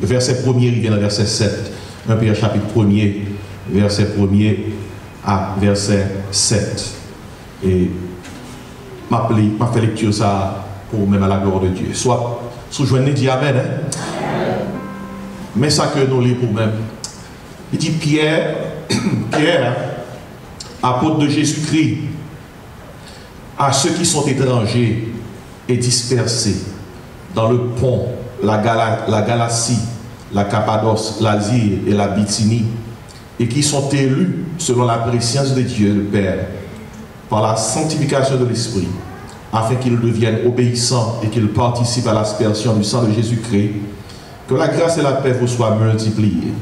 Verset 1er, il vient dans verset 7. 1 Pierre chapitre 1er, verset 1er à verset 7. Et m'a fait lecture ça pour même à la gloire de Dieu. Soit sous-joignez, dit Amen. Hein? Mais ça que nous lisons pour même. Il dit Pierre, apôtre de Jésus-Christ, à ceux qui sont étrangers et dispersés dans le Pont, la Galatie, la Cappadoce, l'Asie et la Bithynie, et qui sont élus selon la préscience de Dieu le Père, par la sanctification de l'Esprit, afin qu'ils deviennent obéissants et qu'ils participent à l'aspersion du sang de Jésus-Christ, que la grâce et la paix vous soient multipliées.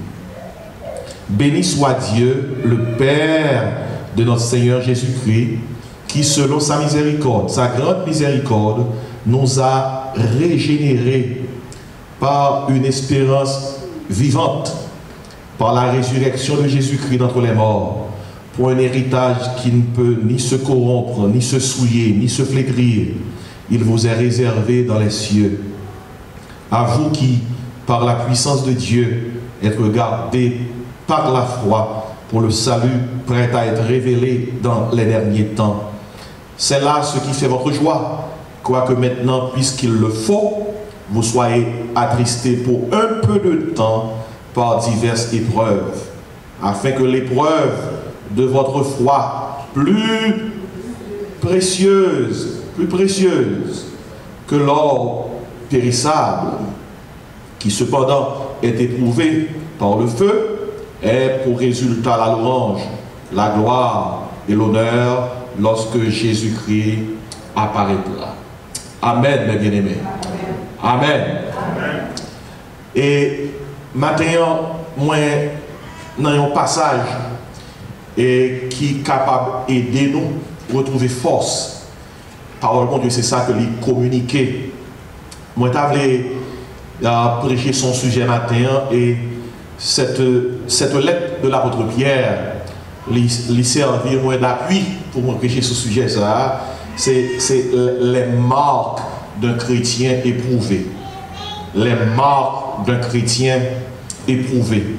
Béni soit Dieu, le Père de notre Seigneur Jésus-Christ, qui, selon sa miséricorde, sa grande miséricorde, nous a régénérés par une espérance vivante, par la résurrection de Jésus-Christ d'entre les morts, pour un héritage qui ne peut ni se corrompre, ni se souiller, ni se flétrir. Il vous est réservé dans les cieux. À vous qui, par la puissance de Dieu, êtes gardés par la foi pour le salut prêt à être révélé dans les derniers temps. C'est là ce qui fait votre joie, quoique maintenant, puisqu'il le faut, vous soyez attristés pour un peu de temps par diverses épreuves, afin que l'épreuve de votre foi, plus précieuse que l'or périssable, qui cependant est éprouvé par le feu, ait pour résultat la louange, la gloire et l'honneur lorsque Jésus-Christ apparaîtra. Amen, mes bien-aimés. Amen. Amen. Et maintenant, moi, dans un passage et qui est capable d'aider nous à retrouver force. Parole de Dieu, c'est ça que lui communiquer. Moi, je voulais prêcher son sujet matin et cette lettre de l'apôtre Pierre lui servir moins d'appui pour me prêcher ce sujet. C'est les marques d'un chrétien éprouvé. Les marques d'un chrétien éprouvé.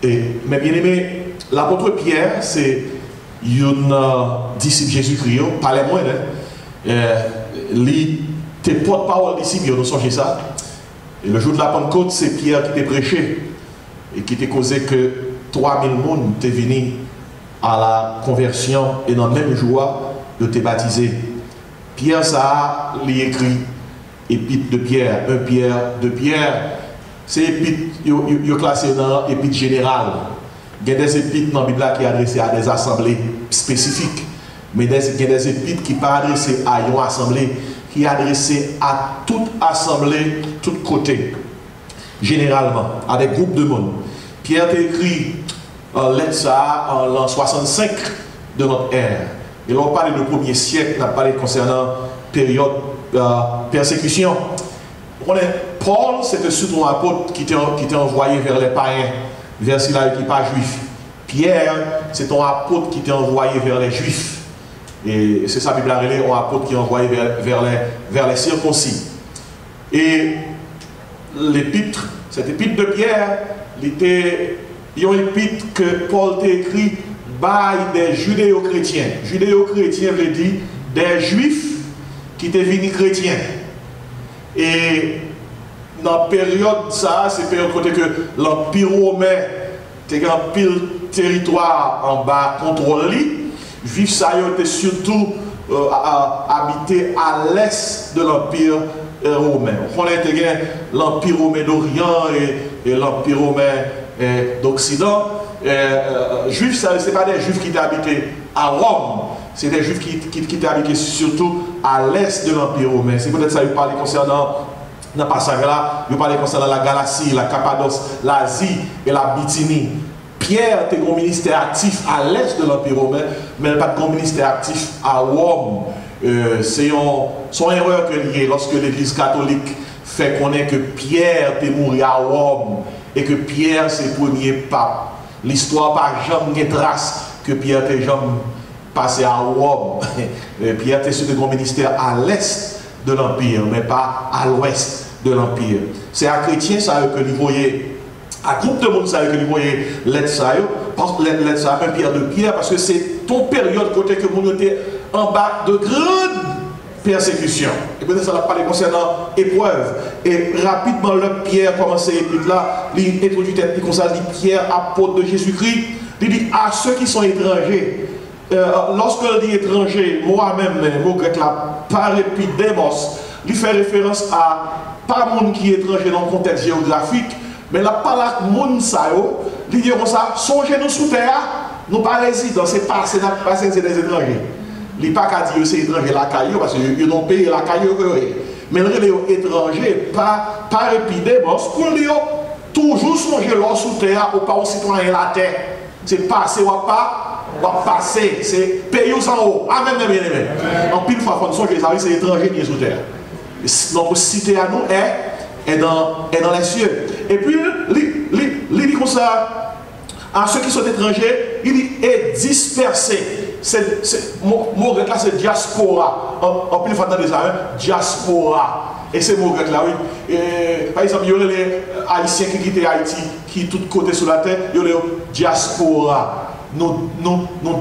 Et, mes bien-aimés, l'apôtre Pierre, c'est un disciple Jésus-Christ, pas les moindres. Il était porte-parole disciple, nous songez ça. Et le jour de la Pentecôte, c'est Pierre qui t'a prêché et qui t'a causé que 3000 personnes étaient venus à la conversion et dans le même jour de te baptiser. Pierre, ça, il écrit Épître de Pierre, 1 Pierre, 2 Pierre. C'est épître, il est classé dans l'épître générale. Il y a des épîtres dans la Bible qui sont adressés à des assemblées spécifiques. Mais il y a des épîtres qui ne sont pas adressés à une assemblée, qui sont adressés à toute assemblée, tout côté. Généralement, à des groupes de monde. Pierre a écrit lettre ça en l'an 65 de notre ère. Et là, on parle du premier siècle, on a parlé concernant période persécution. Paul, c'était surtout un apôtre qui était envoyé vers les païens, vers ceux qui n'étaient pas juifs. Pierre, c'est un apôtre qui était envoyé vers les juifs. Et c'est ça, la Bible a relé, un apôtre qui est envoyé vers les circoncis. Et l'épître, cette épître de Pierre, était une épître que Paul a écrit par des judéo-chrétiens. Judéo-chrétiens veut dire des juifs qui étaient venus chrétiens. Et dans la période, ça, c'est la période côté que l'Empire romain était un pile territoire en bas contrôle. Juifs, ça était surtout habité à l'est de l'Empire romain. On était l'Empire romain d'Orient et l'Empire romain d'Occident. Juifs, ce n'est pas des juifs qui étaient habités à Rome, c'est des juifs qui étaient habités surtout à l'est de l'Empire romain. C'est peut-être ça que je parlais concernant, dans le passage là, je parlais concernant la Galatie, la Cappadoce, l'Asie et la Bithynie. Pierre était un ministère actif à l'est de l'Empire romain, mais pas de ministère actif à Rome. C'est son erreur que liée lorsque l'Église catholique fait connaître que Pierre était mort à Rome et que Pierre c'est le premier pape. L'histoire par jamais de trace que Pierre était jamais passé à Rome. Pierre était sur un ministère à l'est de l'Empire, mais pas à l'ouest. de l'Empire. C'est à chrétien ça que vous voyez, à groupe de monde ça que vous voyez l'aide ça, un pierre de pierre, parce que c'est ton période côté que vous était en bas de grandes persécutions. Et peut-être ça va parler concernant épreuve. Et rapidement, le Pierre commence à écrire là, il introduit comme ça, il dit Pierre, apôtre de Jésus-Christ, il dit à ceux qui sont étrangers. Lorsque je dis étranger, moi-même, le mot grec là, parépidémos, il fait référence à pas monde qui est étranger dans le contexte géographique, mais là, pas là, monde ça, il dit comme ça, songez-nous sous terre, nous pas résidents, c'est pas c'est des étrangers. Il n'y a pas qu'à dire que c'est étranger la caillou, parce qu'ils n'ont payé la caillou. Mais les étrangers, par épidémos, pour dire toujours songer l'or sous terre ou pas aux citoyens la terre. C'est passer ou pas passer. C'est payer en haut. Amen, bien aimé. En pile fois, quand on songe, c'est étranger qui est sous terre. Notre cité à nous est dans les cieux. Et puis, il dit comme ça, à ceux qui sont étrangers, il dit est dispersé. Mot grec là, c'est diaspora. En plus, il faut entendre ça, diaspora. Et ces mots grecs là, oui. Par exemple, il y aurait les Haïtiens qui quittent Haïti, qui tous côtés sur la terre, il y aurait diaspora. Nous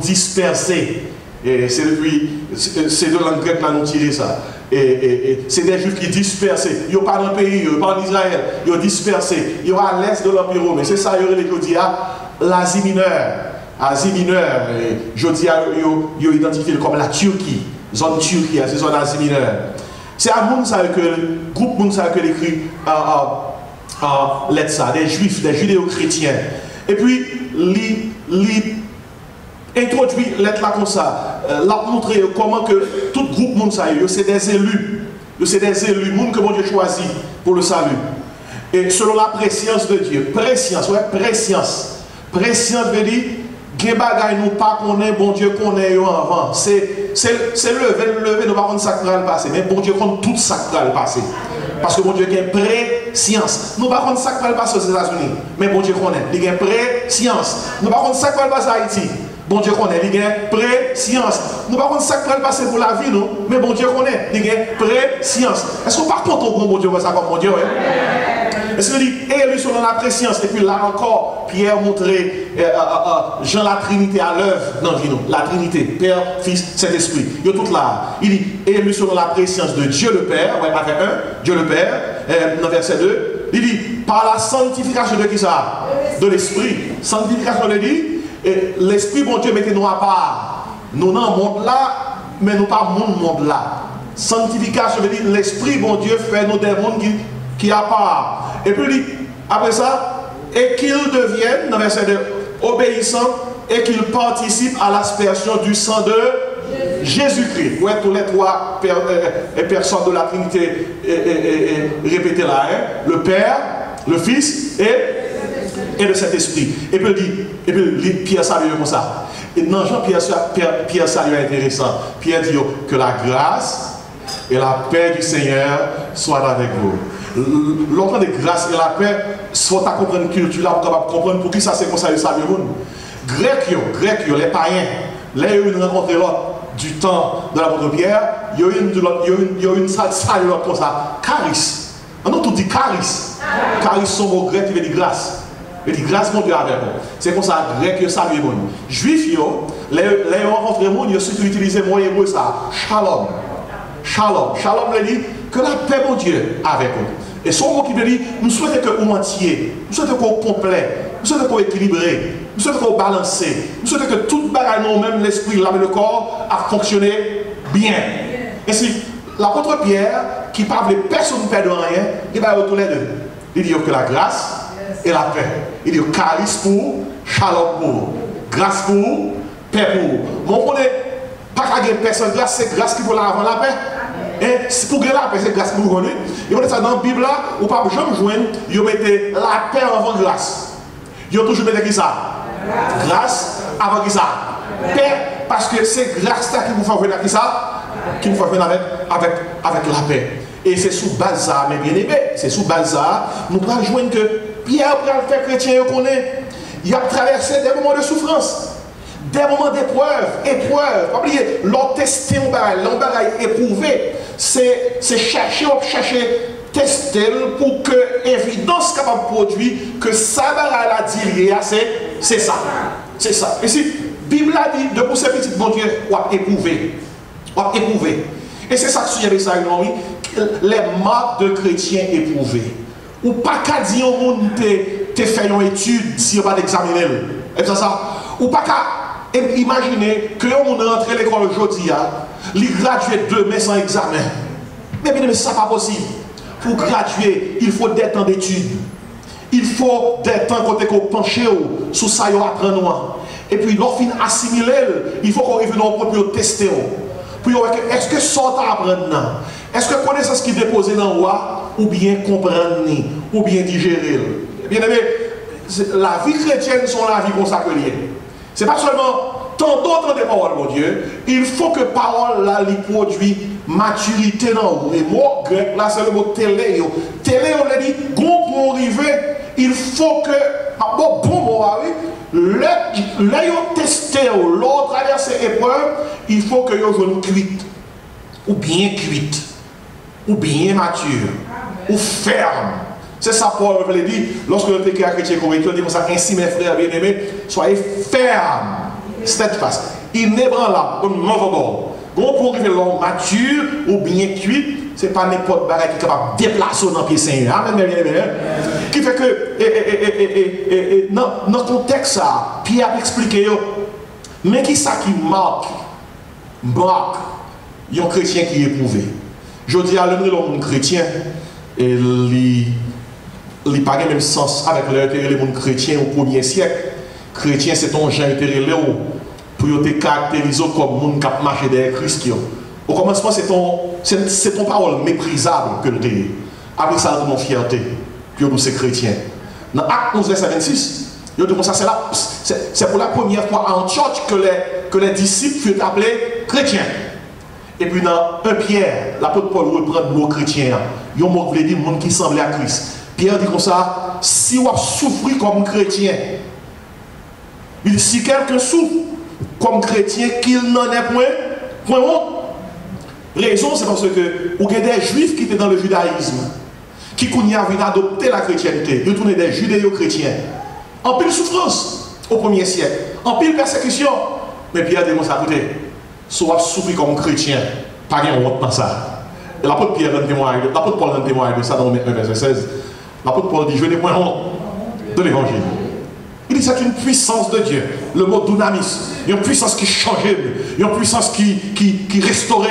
disperser. C'est de langue grecque là, nous tirer ça. C'est des juifs qui dispersés. Ils ne sont pas dans le pays, ils ne sont pas en Israël. Ils sont dispersés. Ils sont à l'est de l'Empire romain. C'est ça, il y aurait les Jodia, l'Asie mineure. Asie mineure, je dis, ils ont identifié comme la Turquie, zone Turquie, c'est zone Asie mineure. C'est à Mounsa que le groupe Mounsa que l'écrit l'aide ça, des juifs, des judéo-chrétiens. Et puis, il introduit l'aide là comme ça, l'a montré comment que tout groupe Mounsa, c'est des élus, c'est des élus, monde que mon Dieu choisit pour le salut. Et selon la préscience de Dieu, préscience, ouais, préscience. Préscience veut dire, que bagay nous pas connaît, bon Dieu connaît avant. C'est lever, nous pas connaître ça qui va le passer. Mais bon Dieu connaît tout ça qui va le passer. Parce que bon Dieu a pré-science. Nous pas connaître ça qui va le passer aux États-Unis. Mais bon Dieu connaît. Il a pré-science. Nous pas connaître ça qui va le passer à Haïti. Bon Dieu connaît. Il a pré-science. Nous pas connaître ça qui va le passer pour la vie, non. Mais bon Dieu connaît. Il a pré-science. Est-ce qu'on par contre bon Dieu voit ça comme bon Dieu, ouais? Est-ce qu'il dit, et lui selon la préscience, et puis là encore, Pierre montrait Jean la Trinité à l'œuvre dans le vie, la Trinité, Père, Fils, Saint-Esprit. Il y a tout là. Il dit, et lui selon la préscience de Dieu le Père, ouais, avec Dieu le Père, dans verset 2, il dit, par la sanctification de qui ça? De l'Esprit. Sanctification, il dit, l'Esprit, bon Dieu, mettez-nous à part. Nous dans le monde là, mais nous pas le monde là. Sanctification, veut dire, l'Esprit, bon Dieu, fait nous des mondes qui à part. Et puis, après ça, et qu'ils deviennent, dans le verset 2, obéissants et qu'ils participent à l'aspersion du sang de Jésus-Christ. Ouais, tous les trois personnes de la Trinité répétez là, hein? Le Père, le Fils et le Saint-Esprit. Et puis, Pierre salue comme ça. Et dans Jean-Pierre salue intéressant. Pierre dit que la grâce et la paix du Seigneur soient avec vous. Longtemps de grâce et la paix, soit à comprendre une culture là, pour comprendre pour qui ça c'est comme ça, le salut monde. Grec, les païens, là ils ont rencontré l'autre du temps de l'apôtre Pierre, il y a une salle comme ça, charis. On a tout dit charis. Charis, son mot grec qui veut dire grâce. Il dit grâce mon Dieu avec vous. C'est comme ça, grec, il salue le monde. Juif, les rencontré le monde, ils ont surtout utilisé le mot hébreu ça, shalom. Shalom. Shalom veut dire que la paix, mon Dieu, avec vous. Et son mot qui veut dire, nous souhaitons que vous entier, nous souhaitons qu'on complet, nous souhaitons qu'on équilibré, nous souhaitons qu'on balancé, nous souhaitons que toute bagaille, nous même l'esprit, l'âme et le corps, a fonctionné bien. Et si l'apôtre Pierre, qui parle de personne ne perd rien, il va tous les deux. Il dit que la grâce et la paix. Il dit charis pour, shalom pour, grâce pour, paix pour. Mon connaît pas qu'à personne grâce, c'est grâce qui pour avant la paix. Et pour gagner la paix, c'est grâce pour vous connaître. Et on est ça dans la Bible là, ou pas jamais joindre, ils mettez la paix avant grâce. Ils ont toujours mis qui ça? Grâce avant qui ça? Paix, parce que c'est grâce qui vous fait venir qui ça? Qui vous fait venir avec la paix. Et c'est sous base ça, mes bien-aimés, c'est sous base ça, nous pouvons joindre que Pierre, après le fait chrétien, il a traversé des moments de souffrance. Des moments d'épreuve, pas oublier, l'on testé, l'on éprouvé, c'est chercher tester pour que l'évidence capable de produire que ça va la dire, c'est ça. C'est ça. Et si la Bible a dit, de pour ces petits bon Dieu, on va éprouver. On va éprouver. Et c'est ça que sujet ça, les marques de chrétiens éprouvés. Ou pas qu'à dire au monde, tu fait une étude si on va l'examiner. Et ça. Ou pas qu'à imaginer que on rentre à l'école aujourd'hui, il gradué demain sans examen. Mais bien, ça n'est pas possible. Pour graduer, il faut des temps d'études. Il faut des temps qu'on penche sur ça, on apprend. Et puis, lorsqu'on assimile, il faut qu'on revienne pour tester. Pour est-ce que ça apprendre? Est-ce que connaissance qui est déposée dans le roi, ou bien comprendre, ou bien digérer? Bien aimé, la vie chrétienne, sont la vie consacrée. Ce n'est pas seulement tant d'autres des paroles, mon Dieu. Il faut que parole là, lui produit maturité dans vous. Et mot grec, là, c'est le mot téléo. Téléo, on l'a dit, pour arriver, il faut que, bon mot, l'ayant testé, l'autre traversé épreuve, il faut que vous soyez cuite, ou bien cuite, ou bien mature, ou ferme. C'est ça, Paul veut dire, lorsque le péché à chrétien correct, on dit comme ça, ainsi mes frères bien-aimés, soyez fermes, steadfast, inébranlables, comme mauvais bord. Bon, pour arriver l'homme mature ou bien cuit, ce n'est pas n'importe quoi qui est capable de déplacer dans le pied Seigneur. Amen, bien-aimés. Qui fait que, dans le contexte, ça, Pierre a expliqué, mais qui ça qui marque un chrétien qui est éprouvé. Je dis à l'homme chrétien, et il n'a pas le même sens avec le monde chrétien au 1er siècle. Chrétien, c'est ton genre intérêt pour te caractériser comme monde qui a marché derrière Christ. Au commencement, c'est ton parole méprisable que tu es. Après ça, ton fierté, que nous sommes chrétiens. Dans Acte 11, verset 26, c'est pour la première fois en Antioche que les disciples furent appelés chrétiens. Et puis dans 1 Pierre, l'apôtre Paul reprend le mot chrétien. Il y a un mot qui veut dire monde qui semblait à Christ. Pierre dit comme ça, si on souffre comme chrétien, si quelqu'un souffre comme chrétien, qu'il n'en est point honte. Raison, c'est parce que il y a des juifs qui étaient dans le judaïsme, qui viennent adopter la chrétienté, ils tournaient des judéo-chrétiens. En pile souffrance au 1er siècle, en pile persécution. Mais Pierre dit comme ça, écoutez, soit souffrir comme chrétien, pas de honte dans ça. Et l'apôtre Pierre donne témoignage, l'apôtre Paul donne témoignage de ça dans 1 verset 16. L'apôtre Paul dit, je n'ai point honte de l'évangile. Il dit c'est une puissance de Dieu. Le mot dunamis, il y a une puissance qui change, il y a une puissance qui restaure.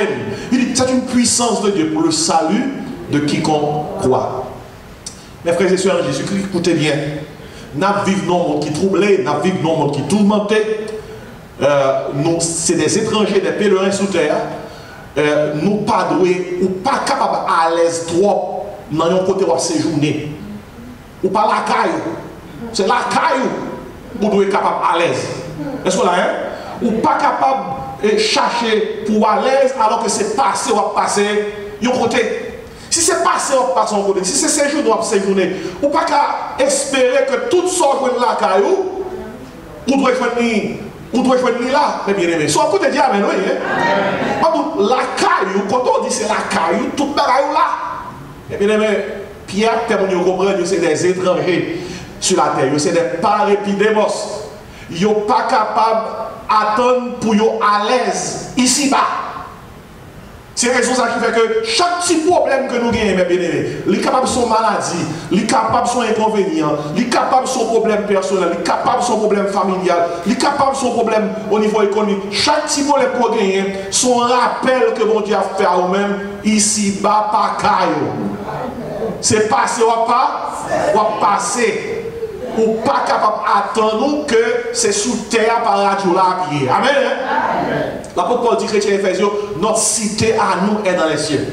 Il dit c'est une puissance de Dieu pour le salut de quiconque croit. Mes frères et sœurs en Jésus-Christ, écoutez bien. Nous vivons dans un monde qui est troublé, nous vivons dans un monde qui est tourmenté. Nous, c'est des étrangers, des pèlerins sous terre. Nous pas doués ou pas capables à l'aise trop dans un côté où séjourner. Ou pas la caille. C'est la caille où vous devez être capable à l'aise. Est-ce que là, ou pas capable de chercher pour à l'aise alors que c'est passé ou passer d'un côté. Si c'est passé ou passer d'un côté, si c'est séjourner ou séjourner, ou pas qu'à espérer que tout sorte de la caille ou doit venir là, mes bien-aimés. Soit vous te dire amen, oui. La caille, quand on dit c'est la caille, tout le monde là. Mes bien-aimés, Pierre, vous comprenez, c'est des étrangers sur la terre, c'est des parépidémos. Ils ne sont pas capables d'attendre pour être à l'aise ici-bas. C'est raison ça qui fait que chaque petit problème que nous gagnons, mes bien-aimés, les capables sont maladies, les capables sont inconvénients, les capables sont problèmes personnels, les capables sont problèmes familiales, les capables sont problèmes au niveau économique. Chaque petit problème qu'on gagne, son rappel que mon Dieu a fait à vous-même, ici-bas, pas caillou. C'est passé ou pas passer. Ou pas capable d'attendre que c'est sous terre par radio là à pied. Amen. L'apôtre Paul dit chrétien Éphésiens, notre cité à nous est dans les cieux.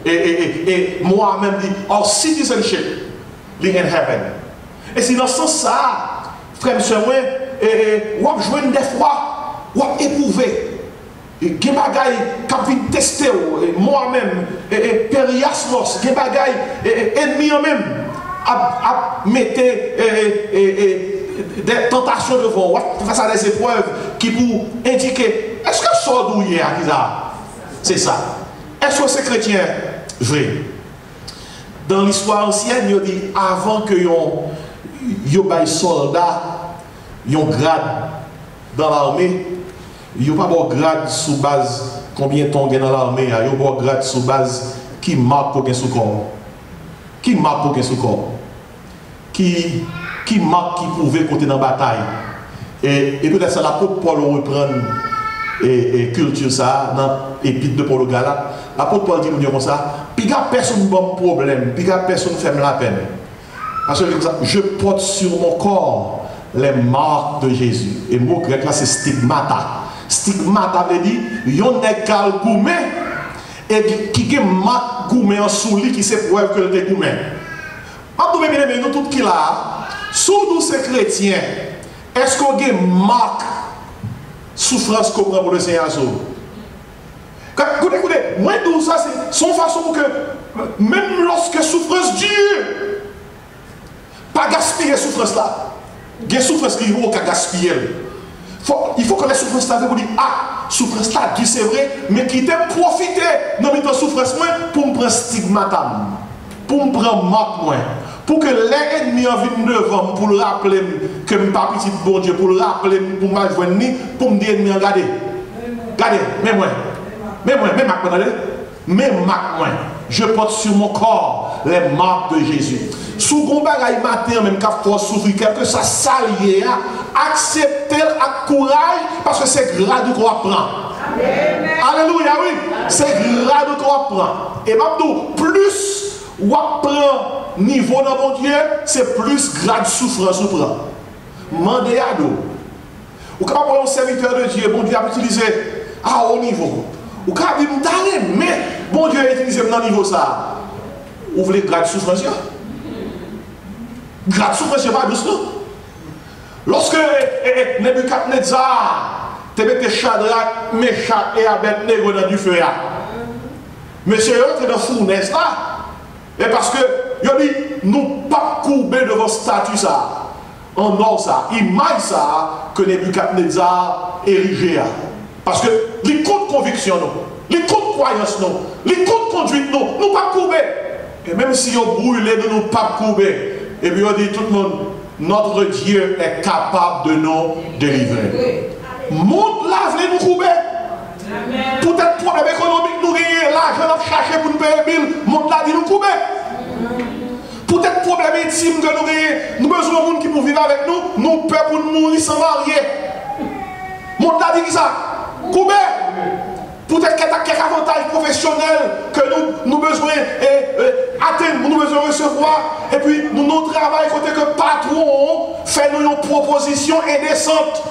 Et moi-même dit, our citizenship is in heaven. Et c'est dans ce sens ça, frère et soeur, on va jouer des fois, on va éprouver. Il y a des choses qui viennent tester moi-même, Périasmos, il y a des choses ennemis en même. À mettre des tentations devant, face à des épreuves qui pour indiquer est-ce que ça douillé à Kisa? C'est ça. Est-ce que c'est chrétien? Vrai. Dans l'histoire ancienne, il dit avant que yon soldat, yon grade dans l'armée, yon pas bon grade sous base combien de temps dans l'armée, yon bon grade sous base qui marque aucun sous corps. Qui marque aucun sous corps. Qui marque qui pouvait côté dans la bataille. Et peut-être ça l'apôtre Paul reprend et culture ça dans l'épître de Paul au Galate. L'apôtre Paul dit comme ça, puis il n'y a personne bon problème, puis il n'y a personne qui fait la peine. Parce que je porte sur mon corps les marques de Jésus. Et le mot grec là c'est stigmata. Stigmata veut dire yon n'est qu'al goumé et qui a marque goumé en sous lui qui sait preuve que le goumé. Maintenant bien aimé nous tout qui là, sous nous ces chrétiens, est-ce qu'on a marque souffrance qu'on prend pour le Seigneur? Écoutez, moi tout ça c'est son façon pour que même lorsque souffrance dure, pas gaspiller souffrance là. Il y a souffrance qui vaut qu'à gaspiller. Il faut que les souffrances là vous dire ah souffrance là Dieu c'est vrai mais qui t'a profité dans mes souffrance moi pour me prendre stigmatam, pour me prendre marque moi. Pour que les ennemis viennent devant pour le rappeler que je ne suis pas petit bon Dieu, pour le rappeler, pour me joindre, pour me dire ennemis, regardez, même moi, je porte sur mon corps les marques de Jésus. Sous le bagaille matin, même quand il faut souffrir, quelque chose s'allier, accepter à courage, parce que c'est grave qu'on apprend. Alléluia, oui, c'est grave qu'on apprend. Et maintenant, plus on apprend niveau dans mon Dieu, c'est plus grave souffrance ou prend. Mandez à nous. Ou quand on est un serviteur de Dieu, bon Dieu a utilisé à haut niveau. Ou quand on dit mais bon Dieu a utilisé dans le niveau ça. Vous voulez grave souffrance? Grave souffrance, c'est pas doucement. Lorsque Nebuchadnezzar te mette Shadrach, Meshach et Abednego dans du feu, monsieur est dans la fournaise là. Et parce que, il dit, nous ne pas courber devant statut ça, en or ça, image ça, que Nebuchadnezzar érigé. Parce que, les comptes conviction, les comptes croyance, les comptes conduite, nous ne pas courber. Et même si on brûle, nous ne pas courber. Et puis on dit tout le monde, notre Dieu est capable de nous délivrer. Monde là, voulez nous courber. Peut-être problème économique, nous gagnons l'argent, nous chercher pour nous payer les billes, monde là dit nous couper. Peut-être problème intime que nous gagnons, nous besoin de monde qui pour vivre avec nous, nous peur pour nous mourir sans marier. Monde là dit qui ça? Couper. Peut-être qu'il y a quelques avantages professionnels que nous besoin atteindre, nous besoin recevoir, et puis nous travaillons côté que patron fait nous une proposition indécente.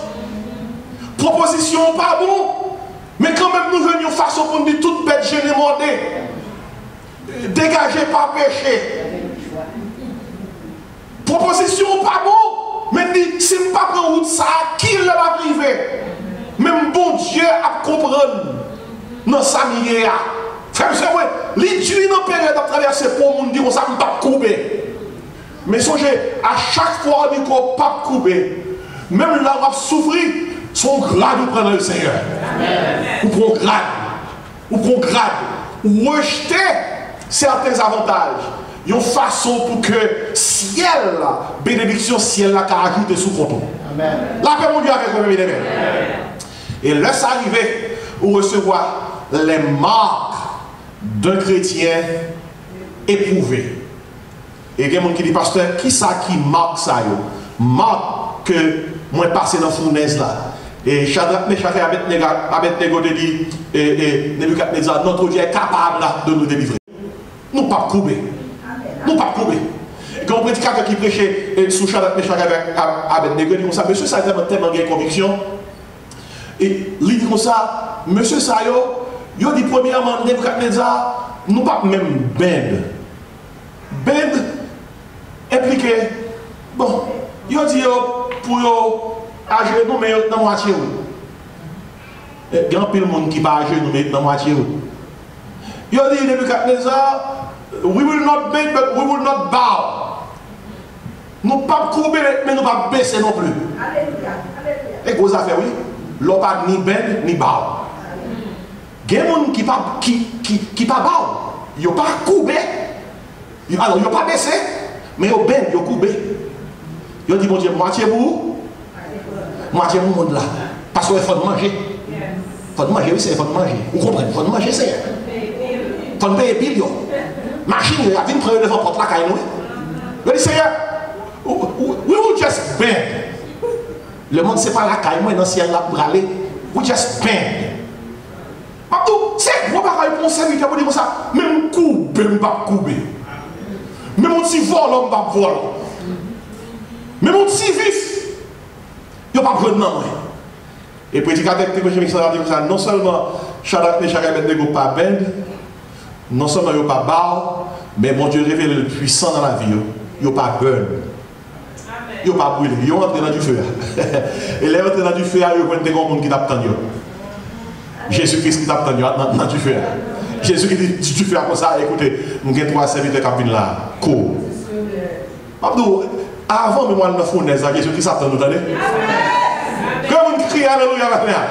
Proposition pas bon. Mais quand même nous venions façon pour nous dire toute bête gênée mordée. Dégagez pas péché. Proposition pas bon. Mais dit si je ne pas prendre route ça, qui l'a privé? Même bon Dieu a comprendre dans sa milieu. Frère, c'est vrai. Les dieux dans la période de traverser pour nous dire qu'on ne pas couper. Mais songez, à chaque fois qu'on dit qu'on ne pas couper, même là on va souffrir. Son grade ou prendre le Seigneur. Ou prend grade. Ou rejeter certains avantages. Il y a une façon pour que ciel, bénédiction ciel, la ajoute sous compte. La paix mon Dieu avec vous, mes amis. Et là, ça arrive où recevoir les marques d'un chrétien éprouvé. Et il y a des gens qui disent, pasteur, qui ça qui marque ça? Marque que moi passé dans la fournaise là. Et Shadrach, Meshach et Abednego dit, Nebuchadnezzar, notre Dieu est capable de nous délivrer. Nous ne pas couper. Nous ne pas couper. Et quand on prédicateur qui prêchait sous Shadrach, Meshach et Abednego, il dit comme ça, monsieur, ça a tellement de conviction. Et il dit comme ça, monsieur Sayo, il dit premièrement, Nebuchadnezzar, nous ne pas même bend. Bend impliqué, bon, il dit pour agir nous mais dans moitié. Il y a un peu de monde qui va agir nous mais dans moitié. Il dit Nebuchadnezzar, we will not bend but we will not bow. Nous ne pas courber mais nous ne pas baisser non plus. Et gros affaire oui, l'on pas ni bend ni bow. Il y a des gens qui pas bow, ils ne pas courber. Alors, ils n'ont pas baissé, mais ils ont ben, ils ont coupé. Ils ont dit, mon Dieu, moitié vous, moitié mon monde là. Parce qu'il faut manger. Il faut manger, oui, c'est il faut manger. Vous comprenez? Il faut manger, c'est. Il faut payer pile. Machine, il y a une preuve de porte la caille, oui. Il dit, Seigneur, we will just bend. Le monde, ce n'est pas la caille, moi, dans le ciel, là, pour aller. We just bend. C'est quoi, pareil, pour un serviteur, pour dire ça? Même couper, même pas couper. Même un petit vol, on va voler. Même un petit vif, il n'y a pas besoin de moi. Et prédicateur qui dit ça, non seulement Shadrach, Meshach et Abednego pas bend, non seulement il n'y a pas bar, mais mon Dieu révèle le puissant dans la vie, il n'y a pas burn. Il n'y a pas brûlé, il est entré dans du feu. Et là, il est entré dans du feu, il y a un monde qui t'attend. Jésus-Christ qui t'attend dans du feu. Jésus qui dit tu fais comme ça, écoutez, nous avons 3 serviteurs qui viennent là, cool. Avant, moi, je ne fais pas Jésus qui s'attend, nous entendez? Comme on crie alléluia maintenant.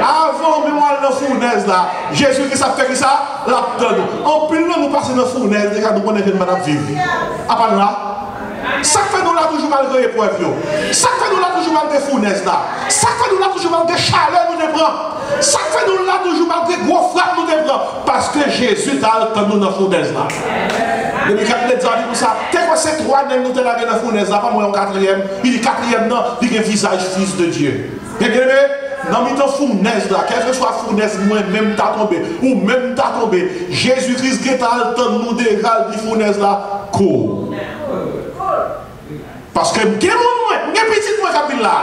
Avant, moi, je ne fais pas là, Jésus qui s'attend qui ça, l'attend. En plus, nous passons dans la fournaise, nous connaissons madame vivre. À part là, ça fait nous là toujours malgré l'épreuve. Ça fait nous là toujours malgré fournaise là. Ça fait nous là toujours malgré chaleur nous prend. Ça fait nous là toujours malgré gros frappe nous prend. Parce que Jésus t'a attendu dans la fournaise là. Depuis 4 ans, il dit pour ça. T'es quoi ces 3 nègres nous t'es là dans la fournaise là, pas moi en 4e. Il dit 4e non, il a un visage fils de Dieu. Bien aimé? Dans le temps fournaise là, quelle que soit fournaise, moi-même t'as tombé, ou même t'as tombé, Jésus-Christ qui t'a attendu nous d'égal du fournaise là, court. Parce que il y a un petit moins qui là.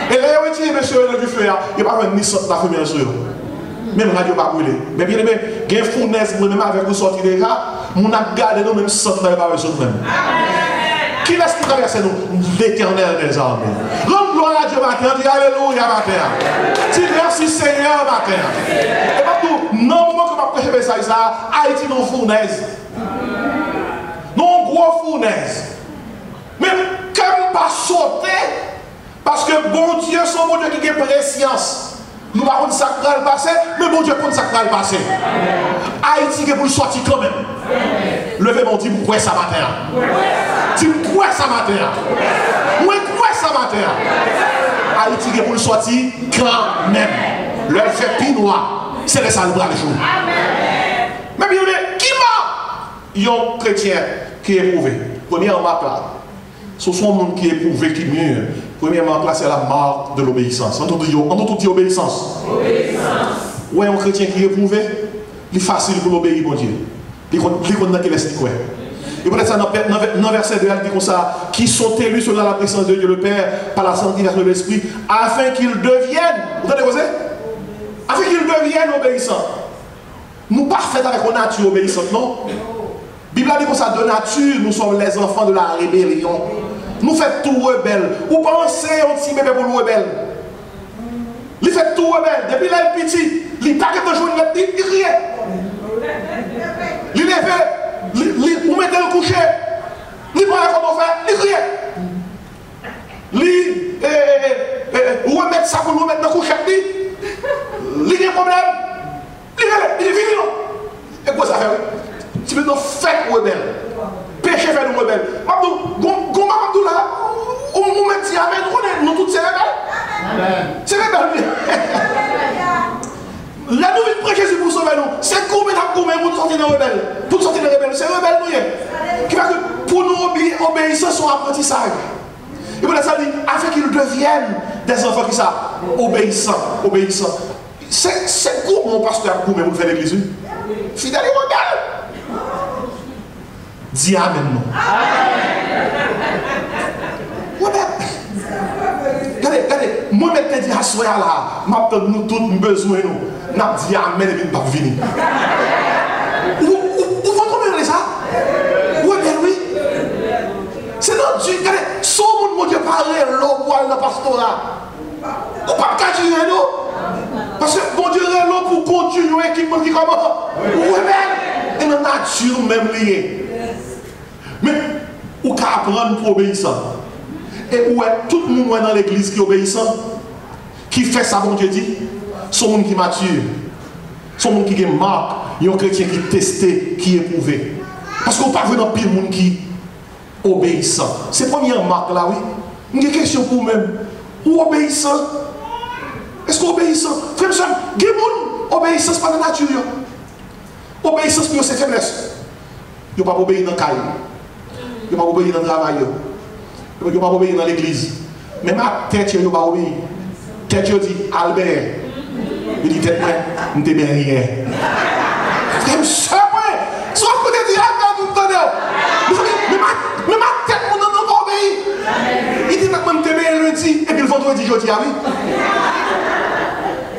Et là, il y a monsieur du feu, il n'y a pas ni sorte la fumée sur eux. Même radio pas brûlé. Mais bien aimé, il y a une fournaise, moi-même avec vous sortir des gars, on a gardé nous même sorte là, pas besoin de même. Qui laisse qui traverse nous? L'Éternel des armées. Rends gloire à Dieu matin, dis alléluia matin. Dis merci Seigneur matin. Et pas tout, non, moi que je prêche ça, Haïti non fournaise. Non gros fournaise. Mais comme pas sauter, parce que bon Dieu, son bon Dieu qui a préscience. Nous ne savons pas ça qui va le passer, mais bon Dieu compte ça qui va le passer. Haïti qui est pour le sortir quand même. Levez mon dit, pourquoi ça matin? Dis pourquoi ça matin? Pourquoi ça matin? Haïti qui est pour le sortir quand même. Le fait pis noir, c'est le sale bras le jour. Mais bien, qui m'a? Il y a un chrétien qui est éprouvé. Premièrement, là. Ce sont les gens qui éprouvent, qui mieux. Premièrement, là, c'est la marque de l'obéissance. En tout dit obéissance. Oui, un chrétien qui est éprouvé, il est facile pour l'obéir, mon Dieu. Il connaît qu'il est quoi. Et peut-être ça, dans le verset 2, il dit comme ça, qui sont élus selon la présence de Dieu le Père, par la sanctification de l'Esprit, afin qu'ils deviennent, vous entendez quoi c'est? Afin qu'ils deviennent obéissants. Nous pas faits avec une nature obéissante, non? La Bible dit comme ça, de nature, nous sommes les enfants de la rébellion. Nous faisons tout rebelle. Vous pensez un petit bébé pour le rebelle? Il fait tout rebelle. Depuis là, il est petit. Il taquette de jour, il crie. Il lève, vous mettez le coucher. Il prend la photo faire, il crie. Il remet ça pour nous mettre dans le coucher. Il a un problème. Il est fini. Et quoi ça fait? Tu veux nous faire rebelle. Péché fait nous rebelle. Comment Abdou là? On met dit amen, nous tous ces rebelles. C'est rebelle. La nouvelle prêche Jésus pour sauver nous. C'est combien pour sortir de rebelle. Pour sortir de rebelle, c'est rebelle nous. Qui va que pour nous obéir son apprentissage. Et pour ça dit, afin qu'ils deviennent des enfants qui sont obéissants. C'est quoi mon pasteur pour me faire l'église? Fidèle et rebelle. Dis amen non. Regardez, moi je dis à soi là, nous tous besoin nous. N'a dit amen et pas venir. Vous comprenez ça? Oui, bien oui. C'est notre Dieu. Regardez, son mon Dieu parler l'eau pour le pastorat. Ou pas qu'à dire nous. Parce que mon Dieu est là pour continuer qui dit comment. Oui, bien. Et notre nature même liée. Mais, ou qu'à apprendre pour obéissant. Et où est tout le monde dans l'église qui est obéissant, qui fait ça, bon Dieu dit, son monde qui mature, son monde qui est marque, il y a un chrétien qui est testé, qui est éprouvé. Parce qu'on parle dans pile monde qui obéissant. C'est première marque là, oui. Une question pour vous-même. Ou obéissant? Est-ce qu'on obéissant? Frère, il y a des gens obéissance par la nature. Obéissance pour ses faiblesses. Il ne pas obéir dans le cahier. Il ne pas obéir dans le travail. Il ne pas obéir dans l'église. Mais ma tête, il ne pas obéir. Tête, il dit Albert. Il dit tête, je ne t'ai bien rien. Frère, c'est vrai. Soit que tu dis Albert, vous me donnez. Mais ma tête, je ne pas obéir. Il dit que je t'ai bien lundi. Et puis le vendredi, je dis ah oui.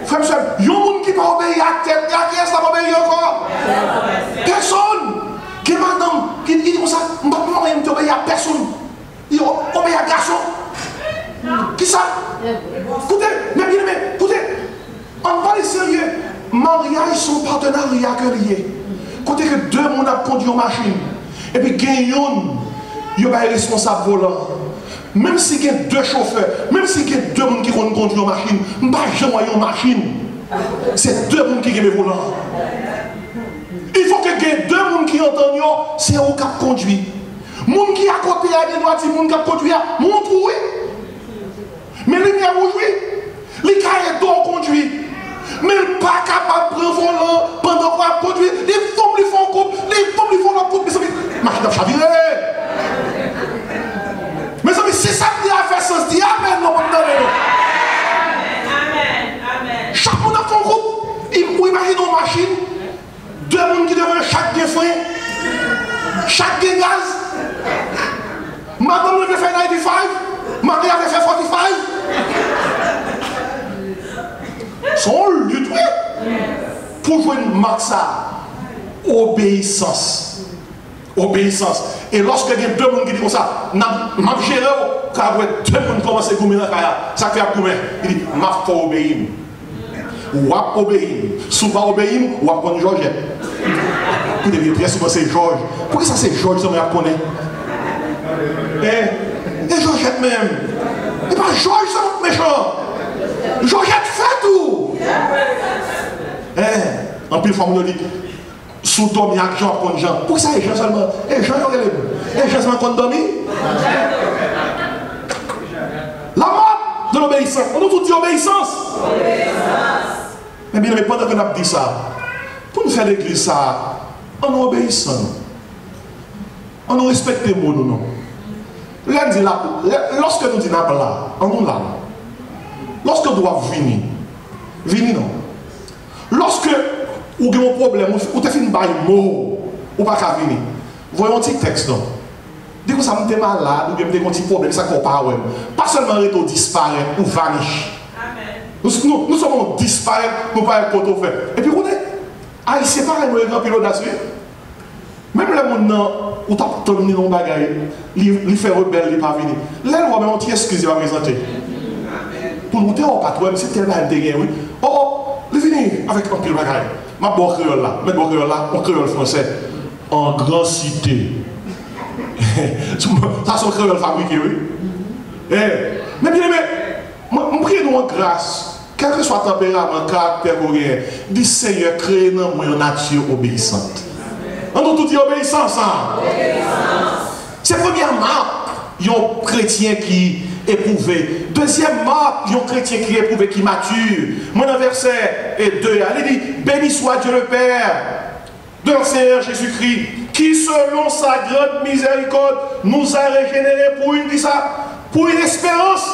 Frère, il y a des gens qui ne pas obéir à la tête. Il y a qui est-ce qui va obéir encore? Personne. Qui madame, qui dit comme ça, je ne vais pas obéir à personne. Il obéit à garçon. Qui ça? Écoutez, mais bien aimé, écoutez, on va aller sérieux. Mariage, son partenariat que lié. Écoutez que deux monde a conduit une machine. Et puis, gagnons, il y a un responsable volant. Même si il y a deux chauffeurs, même si il y a deux personnes qui conduisent une machine, je ne vais pas jamais une machine. C'est deux personnes qui ont le volant. Il faut que y ait deux personnes qui entendent, c'est eux qui conduisent. Les gens qui sont à côté, les gens qui conduisent, montrent oui. Mais les gens qui conduisent, les cahiers d'or conduisent. Mais ils ne sont pas capables de prendre volant pendant qu'on conduit. Les femmes lui font coupe, les femmes lui font la coupe. Mais machine a chaviré. Mais si ça a fait sens, dis Amen, non, Amen. Chaque monde a fait un groupe. Imaginez une machine, deux personnes qui devraient chaque des freins, chaque des gaz. Madame avait fait 95, Marie avait fait 45. Son lutte, oui. Pour jouer une marque ça, obéissance. Obéissance. Et lorsque il y a deux personnes qui disent comme ça, je vais gérer, quand deux personnes commencent à gommer dans le cas, ça fait à gommer. Il dit, je vais obéir. Ou à obéir. Si vous ne pas obéir, ou à prendre Georges. Vous devez très souvent c'est Georges. Pourquoi ça c'est Georges, ça me connaît? Et Georgette même. Et pas Georges, ça va méchant. Georgette fait tout. En plus, il dit, sous dormi avec Jean contre Jean. Pourquoi ça est Jean seulement? Et Jean, Jean seulement contre dormi? La mort de l'obéissance. On nous tout dit obéissance. Mais bien, pendant qu'on a dit ça, pour nous faire l'église ça, on nous obéissant. On nous respecte les mots, non? Lorsque nous disons là, on nous là. Lorsque nous devons venir non. Lorsque vous avez un problème, vous avez fait une baille mot, ou pas qu'à venir. Voyons un petit texte non. Dès que ça me fait malade, ou bien un petit problème, ça qu'on parle. Pas seulement retour disparaître ou vanish. Nous sommes disparaître, nous ne pouvons pas être fait. Et puis, vous savez, Haïtien, pareil, nous avons pilote d'assurer. Même le monde où tu as tourné dans le bagage, il fait rebelle, il n'est pas venu. Là, nous avons un petit excuse à présenter. Pour nous dire, oh, patron, c'est tellement intégré, oui. Oh, il vient avec un pile bagage. Ma bonne créole là, ma bonne créole là, en créole français, en grande cité. Ça, c'est un créole fabriqué, oui. Mais bien aimé, je prie nous en grâce, quel que soit le tempérament, le caractère coréen, du Seigneur, crée dans moi une nature obéissante. On nous tout dit obéissance. C'est la première marque, il y a un chrétien qui est éprouvé. Deuxième marque, il y a un chrétien qui est éprouvé, qui mature. Mon verset 2, elle dit, béni soit Dieu le Père de notre Seigneur Jésus-Christ, qui selon sa grande miséricorde nous a régénérés pour une espérance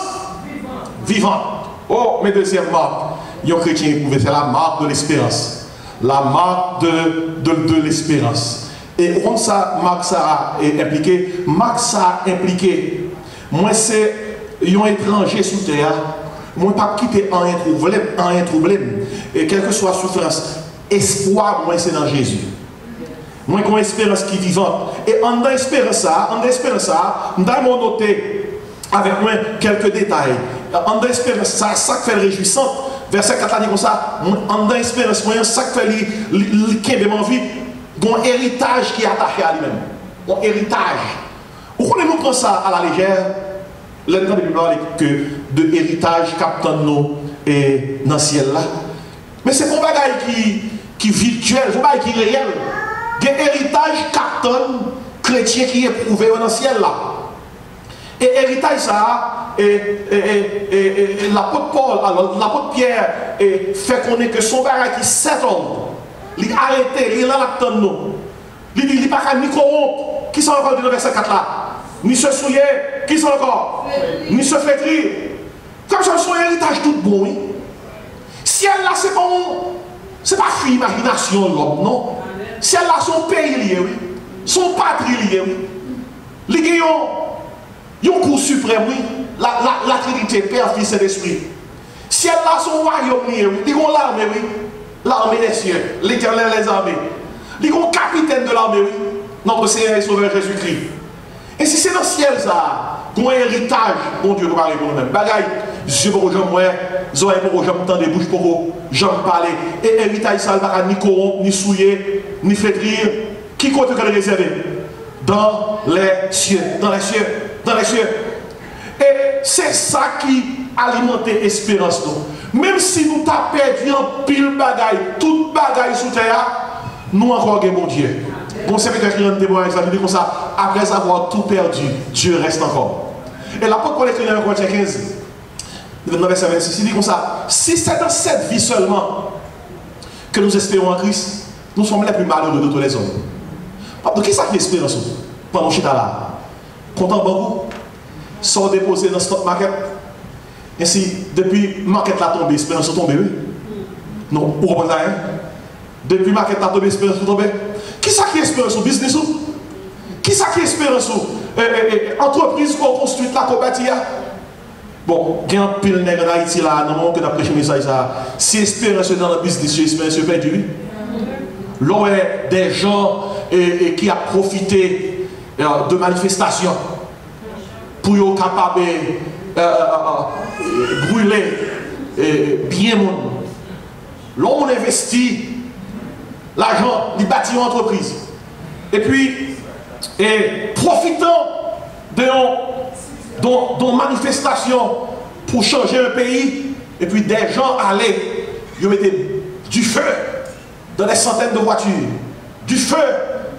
vivante. Oh, mais deuxième marque, il y a un chrétien éprouvé, c'est la marque de l'espérance. La marque de l'espérance. Et comme ça, marque ça est impliqué, marque ça impliqué. Moi, c'est un étranger sous terre. Moi, pas quitter un problème. Et quelle que soit la souffrance, espoir, moi, c'est dans Jésus. Moi, j'ai une espérance qui est vivante. Et en espérant ça, nous avons noté avec moi quelques détails. En espérance ça, ça fait réjouissant. Verset 4 dit comme ça, en espérance, ça fait qui est envie, un héritage qui est attaché à lui-même. Un héritage. Pourquoi nous prenons ça à la légère? L'un des Bibles que de héritage captant nous et dans le ciel là. Mais c'est un bagage qui est virtuel, c'est un bagage qui est réel. Un héritage héritage carton chrétien qui est éprouvé dans le ciel là. Et héritage ça, et l'apôtre Paul, alors l'apôtre Pierre fait qu'on est que son bagage qui settle, il a arrêté, il a l'attend nous. Il dit, il n'y a pas ni corrompre, qui sont encore dans le verset 4 là, ni se souiller, qui sont encore, ni se flétrir. Comme ça, son héritage tout bon, oui. Ciel là, c'est pas free imagination l'homme, non. Ciel là, son pays lié, oui. Son patrie lié, oui. Les gagnants, il y a un cours suprême, oui. La Trinité, Père, Fils et Esprit. Ciel là, son royaume lié, oui. Il y a l'armée, oui. L'armée des cieux, l'Éternel les armées. Il y a un capitaine de l'armée, oui. Notre Seigneur et Sauveur Jésus-Christ. Et si c'est dans le ciel, ça, qu'on a un héritage, mon Dieu, nous parler pour nous-mêmes. Bagaille, yeux pour gens, moi, oreilles pour gens, temps des bouches pour gens parler. Et héritage, ça, ne va ni corrompre, ni souiller, ni flétrir. Qui compte que le réserver? Dans les cieux, dans les cieux, dans les cieux. Et c'est ça qui alimente l'espérance. Même si nous avons perdu en pile bagaille, toute bagaille sous terre, nous encore avons mon Dieu. Bon serviteur qui rend témoignage, ça veut dire comme ça, après avoir tout perdu, Dieu reste encore. Et l'apôtre Paul écrit dans Corinthiens 15, dans le verset 26, il dit comme ça, si c'est dans cette vie seulement que nous espérons en Christ, nous sommes les plus malheureux de tous les hommes. Donc, qui est-ce qui espère pendant que je suis là? Content beaucoup, sont déposés dans le stock market. Ainsi, depuis le market la tombé, espérance tombée, oui? Non, vous comprenez ça, hein? Depuis le market la tombé, espérance tombée. Qui est-ce qui espère sur business? Qui est-ce qui espère sur entreprise qu'on construit là, qu'on bâtit? Bon, il y a un pile nègre en Haïti là, dans le moment que tu as prêché le message, si espérance dans le business, espérance perdu. L'on est des gens qui ont profité de manifestations pour être capables de brûler bien monde. L'on investit l'argent, il bâtit une entreprise. Et puis, profitant de manifestations pour changer un pays, et puis des gens allaient, ils mettaient du feu dans des centaines de voitures, du feu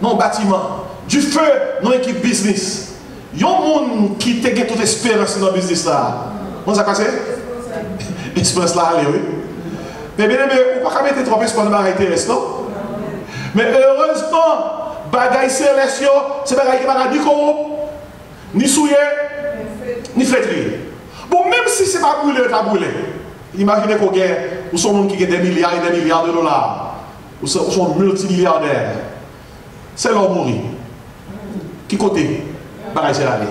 dans le bâtiment, du feu dans l'équipe business. Il y a un monde qui a toute espérance dans le business là. Vous avez passé? Espérance là, allez, oui. Mais bien, vous ne pouvez pas mettre trop espoir dans le terrestre, non? Mais heureusement, bagaille céleste, c'est bagaille qui va ni corrompre, ni souiller, ni flétrir. Bon, même si ce n'est pas brûlé, c'est brûlé. Imaginez qu'on gagne, nous sommes des gens qui ont des milliards et des milliards de dollars. Nous sommes multimilliardaires. C'est l'homme mourir. Qui côté? Pareil, c'est l'aller.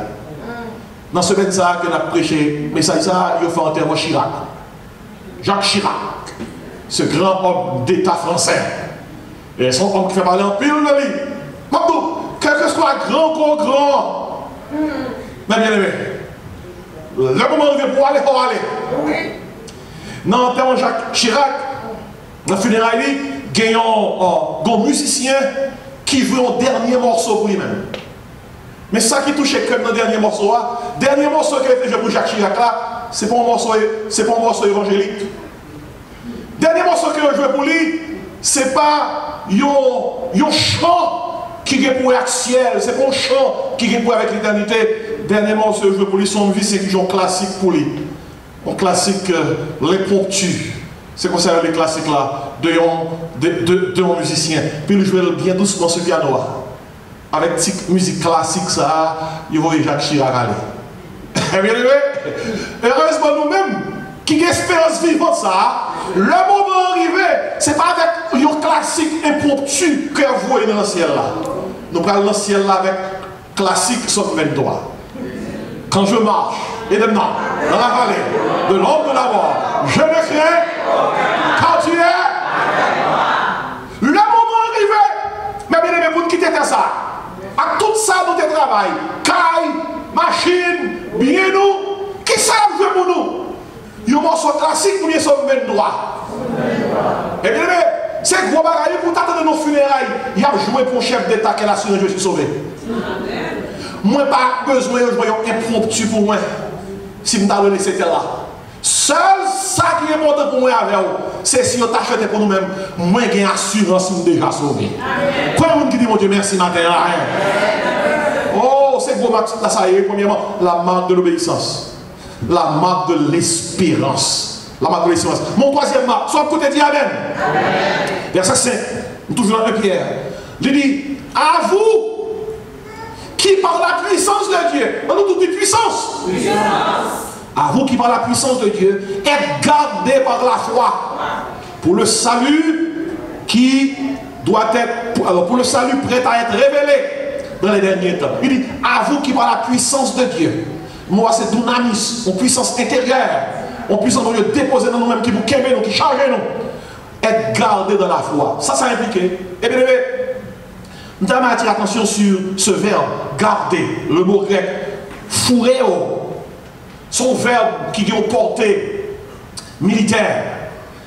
Dans ce semaine ça que nous avons prêché, mais ça, il a fait enterrement Chirac. Jacques Chirac, ce grand homme d'État français. Et son homme qui fait parler en pile de lui. Mabdou, quel que soit grand ou grand, mais bien aimé, le moment où il pour aller, il faut aller. Dans l'enterrement Jacques Chirac, dans le funérailles, il y a un musicien qui veut un dernier morceau pour lui-même. Mais ça qui touche comme dans le dernier morceau, qui a été joué pour Jacques Chirac là, c'est pas un morceau évangélique. Le dernier morceau qu'il a joué pour lui, c'est pas un chant qui est pour le ciel, c'est pas un chant qui est pour avec l'éternité. Le dernier morceau qu'il a joué pour lui, son vie, c'est un classique pour lui. Un classique, l'impromptu. C'est comme ça les classiques là, de un musicien. Puis il joue bien doucement ce piano. Avec petite musique classique, ça, il voit Jacques Chirac aller. Bien aimé, heureusement nous-mêmes, qui espérance vivante ça, le moment arrivé, c'est pas avec un classique impromptu que vous voyez dans le ciel là. Nous prenons dans le ciel là avec classique sauf 23. Quand je marche, et maintenant, dans la vallée de l'ombre de la mort, je ne crains quand tu es. Le moment arrivé, mais bien aimé, pour quitter ça, à tout ça dans tes travail, caille, machine, bien nous, qui savent jouer pour nous? Il y a un morceau classique pour les sauver 23. Et bien aimé, c'est gros bagaille pour t'attendre nos funérailles. Il a joué pour un chef d'État qui a assuré je suis sauvé. Moi, pas besoin de jouer un impromptu pour moi. Si je me laissé là. Seul ça qui est important pour moi avec vous, c'est si on t'achète pour nous-mêmes, moi j'ai assurance nous déjà sauvé. Quoi le monde qui dit mon Dieu merci matin là? Oh, c'est beau, là ça y est, premièrement, la marque de l'obéissance. La marque de l'espérance. La marque de l'espérance. Mon troisième marque, soit côté dit Amen. Verset 5, toujours dans 1 Pierre. Il dit, à vous qui par la puissance de Dieu, on nous dit puissance. À vous qui par la puissance de Dieu êtes gardés par la foi pour le salut qui doit être, alors pour le salut prêt à être révélé dans les derniers temps. Il dit, à vous qui par la puissance de Dieu, moi c'est dunamis, une puissance intérieure, une puissance de Dieu déposée dans nous-mêmes, qui vous quémez nous, qui charge nous, être gardés dans la foi. Ça implique. Et bien, nous avons attiré l'attention sur ce verbe, garder, le mot grec, fourréo. Son verbe qui a une portée militaire.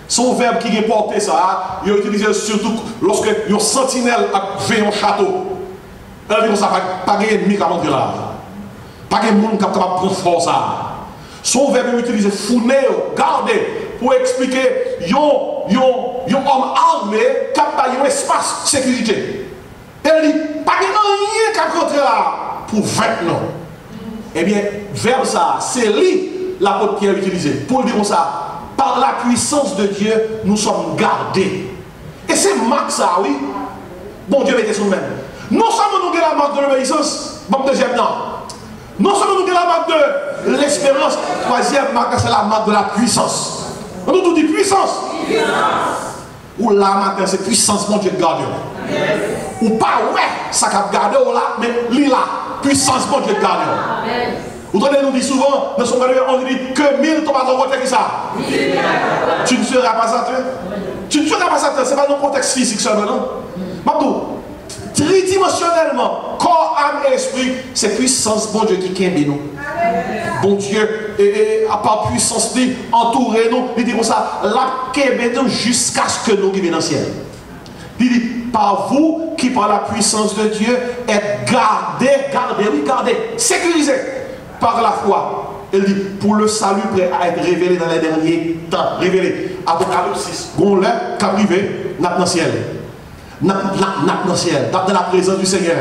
Son verbe qui a une portée, ça, il est utilisé surtout lorsque une sentinelle a fait un château. Elle dit ça, pas de ennemi qui a montré là. Pas de monde qui a prendre force. Son verbe est utilisé, founéo, garder, pour expliquer un homme armé qui a un espace de sécurité. Elle dit, pas de rien qui a rentré là pour 20 ans. Eh bien, vers ça, c'est lui l'apôtre Pierre utilisé. Pour dire ça, par la puissance de Dieu, nous sommes gardés. Et c'est marque ça, oui. Bon Dieu mettez sur nous-mêmes. Non seulement nous avons la marque de l'obéissance, bon deuxième non. Non seulement nous avons la marque de l'espérance, troisième marque, c'est la marque de la puissance. On nous dit puissance. Ou là matin, c'est puissance, mon Dieu, garde. Ou pas, ouais, ça qu'a gardé là, mais lui là, puissance, mon Dieu, garde. Vous entendez nous dire souvent, dans son manuel, on dit que 1000 tombent dans le contexte qui ça. Tu ne seras pas Satan. Tu ne seras pas Satan, ce n'est pas dans le contexte physique seulement, non? Mabdou, tridimensionnellement, corps, âme et esprit, c'est puissance, bon Dieu, qui kembe nous. Bon Dieu, et à part puissance, entourez nous, il dit comme ça, la kembe nous jusqu'à ce que nous qui viennent dans le ciel. Il dit, par vous qui par la puissance de Dieu êtes gardés, sécurisés par la foi. Il dit, pour le salut prêt à être révélé dans les derniers temps. Révélé. Apocalypse 6. Bon, là, qu'à privé, n'a dans le ciel. N'a dans le ciel, dans la présence du Seigneur.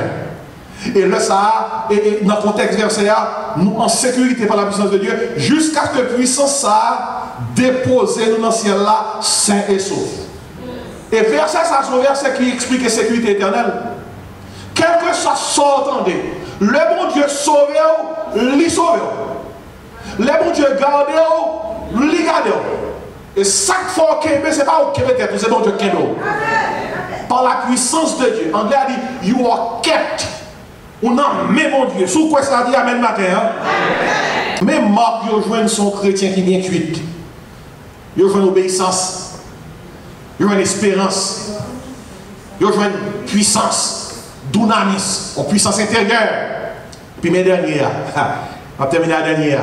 Et là, ça, et dans le contexte verset, nous en sécurité par la puissance de Dieu, jusqu'à ce que puissance ça dépose nous dans le ciel là, saint et sauf. Et verset ça, c'est un verset qui explique la sécurité éternelle. Quel que soit ce entendez, le bon Dieu sauve, lui sauve. Le bon Dieu garde, lui garde. Et chaque fois qu'il c'est pas au Québec, c'est bon Dieu qui est. Par la puissance de Dieu. Anglais a dit, you are kept. On a mais mon Dieu. Sous quoi ça dit amen matin? Hein? Mais Marc, il rejoint son chrétien qui vient cuite. Il rejoint l'obéissance. Il y a une espérance, il y a une puissance, dunamis, une puissance intérieure. Puis mes dernières, on va terminer la dernière.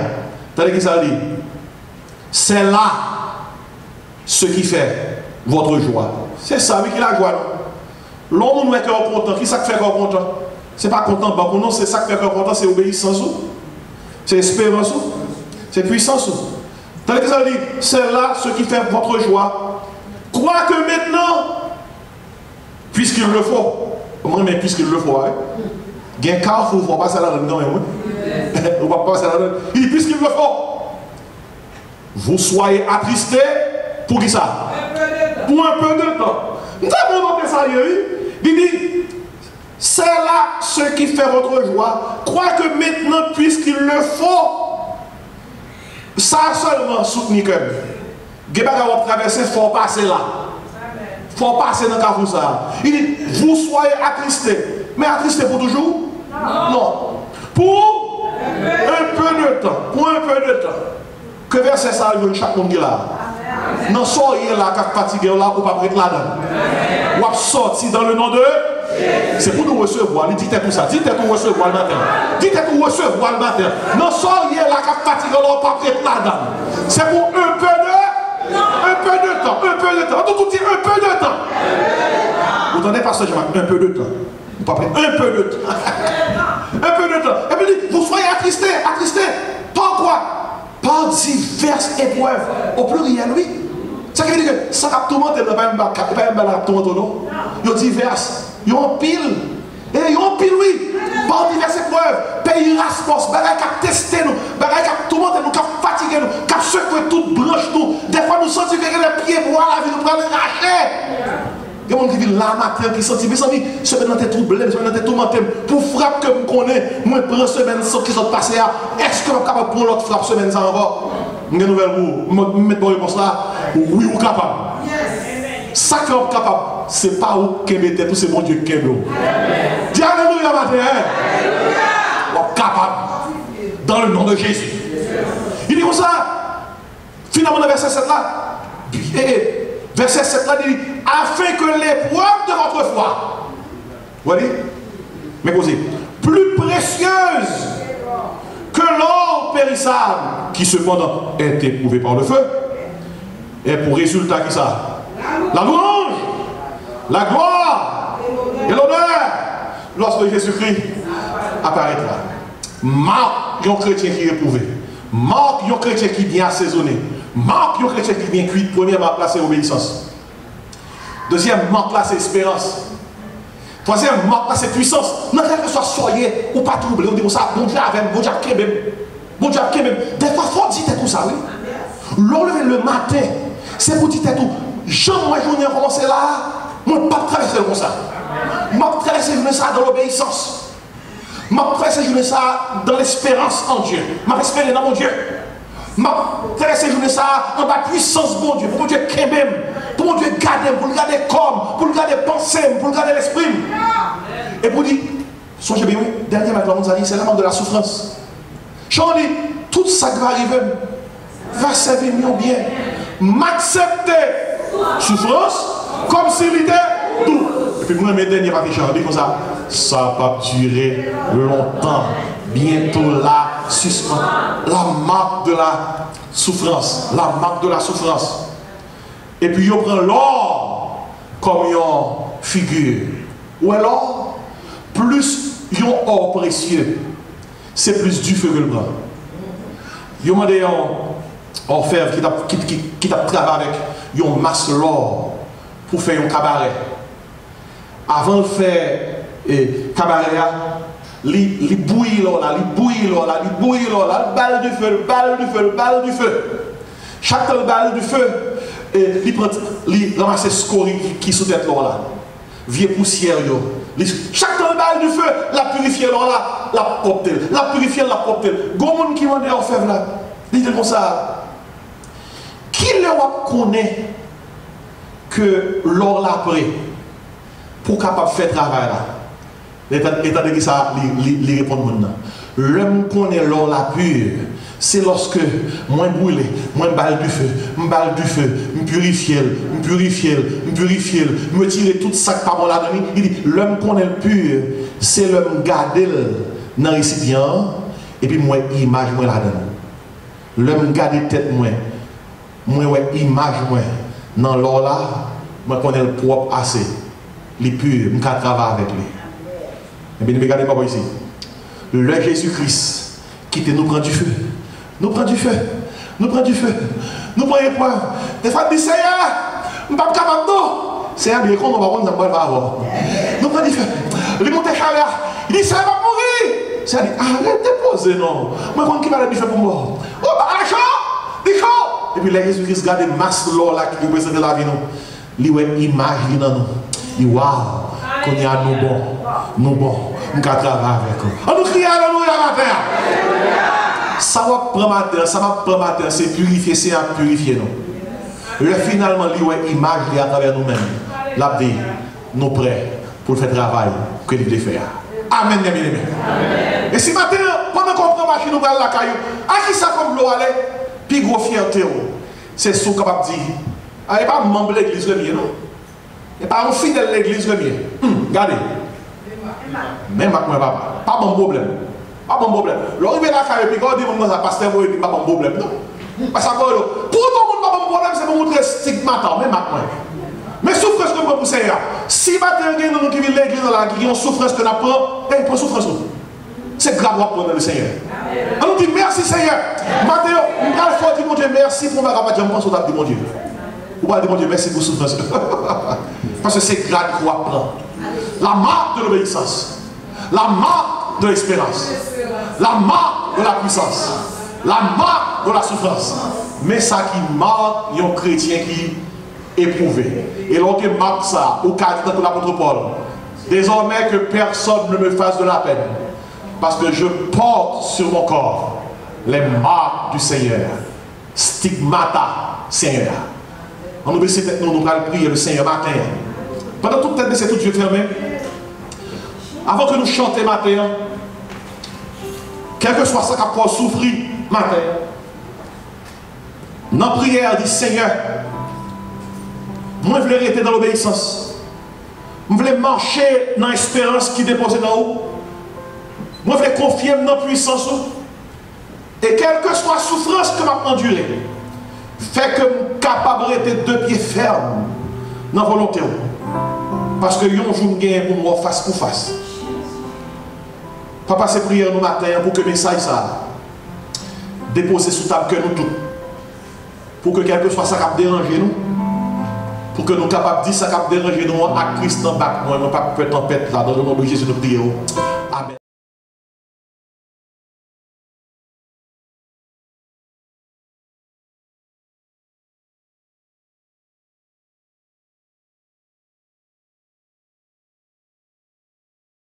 T'as dit ça dit? C'est là ce qui fait votre joie. C'est ça, oui, qui la joie. L'homme nous est content. Qui ça fait content? C'est pas content, pour nous, c'est ça qui fait content, c'est obéissance, c'est espérance, c'est puissance. T'as dit ça dit? C'est là ce qui fait votre joie. Quoique maintenant, puisqu'il le faut, moi, mais puisqu'il le faut, il y a un carrefour, il ne faut pas passer là-dedans, on va pas passer là-dedans. Il dit, puisqu'il le faut, vous soyez attristés, pour qui ça? Pour un peu de temps. Nous avons noté ça, il dit, c'est là ce qui fait votre joie. Quoique maintenant, puisqu'il le faut, ça seulement soutenir que il faut passer là. Il faut passer dans le carrefour ça. Il dit, vous soyez attristés. Mais attristés pour toujours? Non. Pour un peu de temps. Pour un peu de temps. Que verset ça arrive chaque monde qui est là. Non, soyez là, quand fatigué là, ou pas prêt là-dedans. Ou sorti dans le nom de. C'est pour nous recevoir. Il dit tout ça. Dites pour recevoir le matin. Dites pour recevoir le matin. Non, soyez là, quand fatigué là, ou pas prêt là-dedans. C'est pour un peu de. Un peu de temps, un peu de temps. On tout dit un peu de temps. Vous entendez pas ça, un peu de temps. Pas prêt. Un peu de temps. Un peu de temps. Et puis vous soyez attristés. Par quoi? Par par diverses épreuves. Au pluriel, oui. Ça veut dire que ça a tourmenté, il n'y a pas un tourmenté, non? Il y a diverses. Il y a un pile. Et il y a un pile, oui. Par diverses épreuves. Pays raspos, bagay qui a testé nous, bagay qui a tourmenté nous, qui a fatigué nous, qui a secoué toute branche nous. Des fois nous sentons que les pieds bois la vie nous prennent racher. Il y a des gens qui vivent là matin, qui sentent, mes amis, semaine dans tes troublés, semaine dans tes tourmentés, pour frappe que je connais, moi je prends semaine sans qu'ils sont passés là. Est-ce que je suis capable de prendre l'autre frappe semaine sans encore? Je vais nouvelle pour je mettre une réponse là. Oui, ou capable. Ça que vous capable, ce n'est pas vous qui mettez tout, c'est mon Dieu qui est vous. Dis alléluia matin. Vous êtes capable. Dans le nom de Jésus. Il dit comme ça, finalement dans le verset 7 là, verset 7 là, il dit, afin que l'épreuve de votre foi, vous voyez, mais posez, plus précieuse que l'or périssable, qui cependant est éprouvé par le feu, et pour résultat qui ça? La louange, la gloire et l'honneur lorsque Jésus-Christ apparaîtra. Marque un chrétien qui est éprouvé. Marque un chrétien qui vient assaisonné. Marque un chrétien qui vient cuit. Premièrement, là c'est obéissance. Deuxième marque là c'est espérance. Troisième marque là c'est puissance. Non, quel que soit soyez ou pas troublé, on dit ça, bon Dieu avec bon Dieu qui même. Bon Dieu qui même. Des fois, il faut dire tout ça, oui. L'enlever le matin, c'est pour dire tout. Jean-moi journée a commencé là, moi ne pas traverser comme ça. Je ne traverser ça dans l'obéissance. Je ne traverser ça dans l'espérance en Dieu. Je vais espérer dans mon Dieu. Je vais traverser ça en la puissance de mon Dieu. Pour mon Dieu qui même. Pour mon Dieu garder, pour le garder comme, pour le garder penser, pour le garder l'esprit. Et pour dire, songez bien, dernier matin, on a dit, c'est la mort de la souffrance. Jean dit, tout ça qui va arriver va servir mieux bien. M'accepter souffrance comme s'il était doux. Et puis moi mes derniers papiers chantés comme ça, ça va pas durer longtemps. Bientôt là, suspend la marque de la souffrance, la marque de la souffrance. Et puis on prend l'or comme une figure. Ou alors, plus un or précieux, c'est plus du feu que le bras. Ils ont demandé un orfèvre qui t'a travaillé avec une masse l'or pour faire un cabaret. Avant de faire cabaret, il bouillit l'or là, il bouillit l'or là, il bouillit l'or là, balle du feu, balle du feu, balle du feu. Chaque balle du feu, il ramasse ce scorie qui sous tête l'or là. Vieux poussière yo. Chaque balle du feu, la purifier l'or là, la propre, la purifier la propre. Gomoun qui m'a dit orfèvre là, il dit comme ça. Qui le connaît que l'or là après pour capable faire travail là? L'état de ça, il répond maintenant. L'homme connaît l'or là pur. C'est lorsque moi brûlé, moi balle du feu, me purifier, me tirer tout ça par mon là. Il dit l'homme connaît le pur, c'est l'homme garder dans le récipient et puis moi image moi là-dedans. L'homme garder tête moi image moi dans l'or là, moi connais le propre assez, les pur, je travaille avec lui. Et bien regardez pas ici. Le Jésus-Christ qui nous prend du feu. Nous prenons du feu, nous prenons du feu, nous prenons épreuve. Des fois, dit Seigneur, je ne suis pas capable de. Seigneur, bien qu'on va prendre dans le avoir. Nous prenons du feu. Il monte chaleur. Il dit Seigneur va mourir. Seigneur dit arrête de poser, non. Moi, je qui va du feu pour moi. Oh, bah, la chaud, du chaud. Et puis, là, Jésus-Christ garde une masse l'or là qui représente la vie. Il voit une image dans nous. Il dit waouh, qu'on y a nous bons, nous travaillons avec eux. On nous crie alléluia matin. Ça va prendre matin, c'est purifier, c'est à purifier nous. Le finalement, l'image à travers nous-mêmes. La vie, nous prêts pour faire le travail que nous devons faire. Amen, bien aimé. Et si matin, pendant qu'on prend machine, nous allons la caillou, à qui ça comme l'eau aller, puis gros fierté, c'est ce qu'on capable de dire. Il n'y a pas un membre de l'église le mien, non? Il n'y a pas un fidèle de l'église le mien. Regardez. Même avec moi, papa. Pas bon problème. Pas bon problème. L'arrivée là, et puis quand on dit que ça passe, il n'y a pas bon problème. Non. Parce que pour tout le monde, pas bon problème, c'est pour montrer stigmatant, même avec moi. Mais souffrance que pour Seigneur. Si matin, il y a qui vient l'église qui ont souffrance que nous prenons, il prend souffrance. C'est grave pour prendre le Seigneur. On nous dit merci Seigneur. Mathéo, il faut dire mon Dieu merci pour ma capacité. Je pense qu'on a dit mon Dieu. Ou pas dire mon Dieu merci pour souffrance. Parce que c'est grave qu'on apprend. La marque de l'obéissance. La marque de l'espérance. La marque de la puissance. La marque de la souffrance. Mais ça qui marque un chrétien qui est éprouvé. Et l'on marque ça au cas de l'apôtre Paul. Désormais que personne ne me fasse de la peine. Parce que je porte sur mon corps les marques du Seigneur. Stigmata, Seigneur. On nous baisse tête, nous allons prier le Seigneur matin. Pendant toute tête, c'est tout Dieu fermé. Avant que nous chantions matin, quel que soit ça qu'on souffrir matin, dans la prière, dit Seigneur, moi je veux rester dans l'obéissance. Je veux marcher dans l'espérance qui dépose dans haut. Moi, je veux confier dans la puissance. Et quelle que soit la souffrance que je endurée, fait que je suis capable de rester deux pieds fermes dans la volonté. Parce que un jour, je gagne pour moi face pour face. Papa, c'est prière nous matin pour que le message ça déposé sous table que nous tous. Pour que quelque soit ça qui dérange nous. Pour que nous soyons capables de dire ça qui dérange nous à Christ en bas. Nous ne pouvons pas tempête là dans le nom de Jésus, nous prions. Amen.